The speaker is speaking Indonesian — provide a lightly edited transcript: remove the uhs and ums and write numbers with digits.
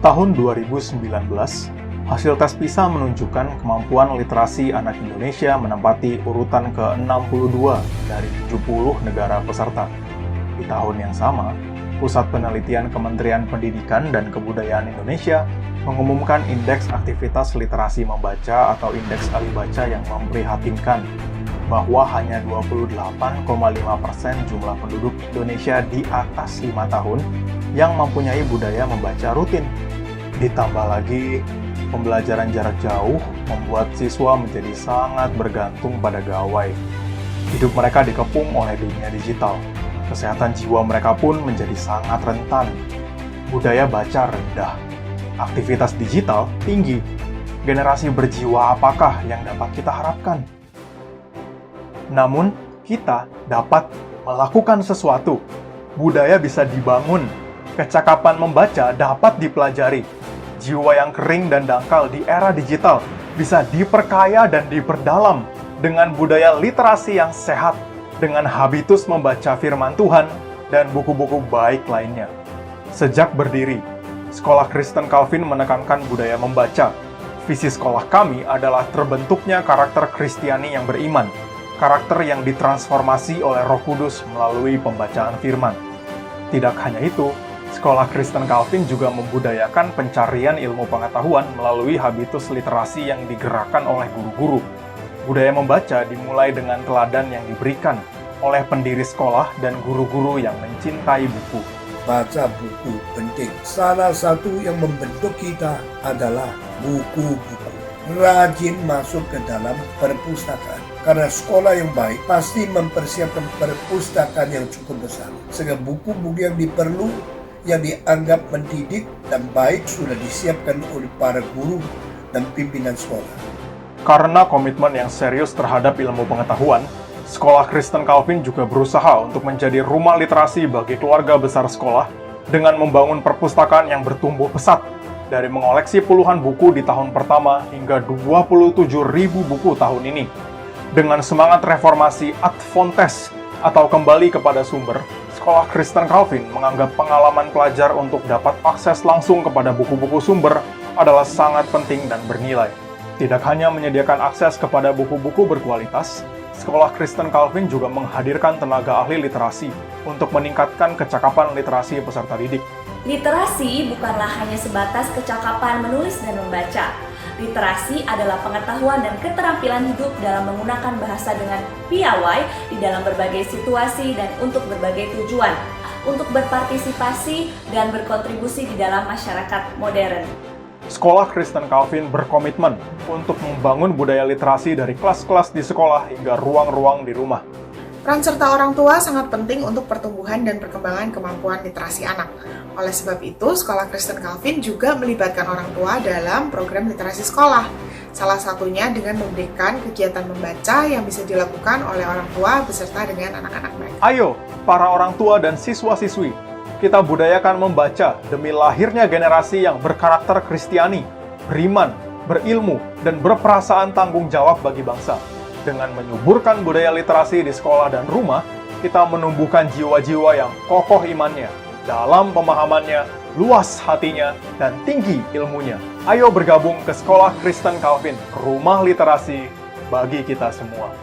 Tahun 2019, hasil tes PISA menunjukkan kemampuan literasi anak Indonesia menempati urutan ke-62 dari 70 negara peserta. Di tahun yang sama, Pusat Penelitian Kementerian Pendidikan dan Kebudayaan Indonesia mengumumkan indeks aktivitas literasi membaca atau indeks kali baca yang memprihatinkan, bahwa hanya 28,5% jumlah penduduk Indonesia di atas 5 tahun yang mempunyai budaya membaca rutin. Ditambah lagi, pembelajaran jarak jauh membuat siswa menjadi sangat bergantung pada gawai. Hidup mereka dikepung oleh dunia digital. Kesehatan jiwa mereka pun menjadi sangat rentan. Budaya baca rendah. Aktivitas digital tinggi. Generasi berjiwa apakah yang dapat kita harapkan? Namun, kita dapat melakukan sesuatu. Budaya bisa dibangun. Kecakapan membaca dapat dipelajari. Jiwa yang kering dan dangkal di era digital bisa diperkaya dan diperdalam dengan budaya literasi yang sehat, dengan habitus membaca firman Tuhan dan buku-buku baik lainnya. Sejak berdiri, Sekolah Kristen Calvin menekankan budaya membaca. Visi sekolah kami adalah terbentuknya karakter Kristiani yang beriman, karakter yang ditransformasi oleh Roh Kudus melalui pembacaan firman. Tidak hanya itu, Sekolah Kristen Calvin juga membudayakan pencarian ilmu pengetahuan melalui habitus literasi yang digerakkan oleh guru-guru. Budaya membaca dimulai dengan teladan yang diberikan oleh pendiri sekolah dan guru-guru yang mencintai buku. Baca buku penting. Salah satu yang membentuk kita adalah buku-buku. Rajin masuk ke dalam perpustakaan. Karena sekolah yang baik pasti mempersiapkan perpustakaan yang cukup besar. Sehingga buku-buku yang diperlu, yang dianggap mendidik dan baik sudah disiapkan oleh para guru dan pimpinan sekolah. Karena komitmen yang serius terhadap ilmu pengetahuan, Sekolah Kristen Calvin juga berusaha untuk menjadi rumah literasi bagi keluarga besar sekolah dengan membangun perpustakaan yang bertumbuh pesat, dari mengoleksi puluhan buku di tahun pertama hingga 27.000 buku tahun ini. Dengan semangat reformasi ad fontes atau kembali kepada sumber, Sekolah Kristen Calvin menganggap pengalaman pelajar untuk dapat akses langsung kepada buku-buku sumber adalah sangat penting dan bernilai. Tidak hanya menyediakan akses kepada buku-buku berkualitas, Sekolah Kristen Calvin juga menghadirkan tenaga ahli literasi untuk meningkatkan kecakapan literasi peserta didik. Literasi bukanlah hanya sebatas kecakapan menulis dan membaca. Literasi adalah pengetahuan dan keterampilan hidup dalam menggunakan bahasa dengan piawai di dalam berbagai situasi dan untuk berbagai tujuan, untuk berpartisipasi dan berkontribusi di dalam masyarakat modern. Sekolah Kristen Calvin berkomitmen untuk membangun budaya literasi dari kelas-kelas di sekolah hingga ruang-ruang di rumah. Peran serta orang tua sangat penting untuk pertumbuhan dan perkembangan kemampuan literasi anak. Oleh sebab itu, Sekolah Kristen Calvin juga melibatkan orang tua dalam program literasi sekolah. Salah satunya dengan memberikan kegiatan membaca yang bisa dilakukan oleh orang tua beserta dengan anak-anak mereka. Ayo, para orang tua dan siswa-siswi, kita budayakan membaca demi lahirnya generasi yang berkarakter Kristiani, beriman, berilmu, dan berperasaan tanggung jawab bagi bangsa. Dengan menyuburkan budaya literasi di sekolah dan rumah, kita menumbuhkan jiwa-jiwa yang kokoh imannya, dalam pemahamannya, luas hatinya, dan tinggi ilmunya. Ayo bergabung ke Sekolah Kristen Calvin, rumah literasi bagi kita semua.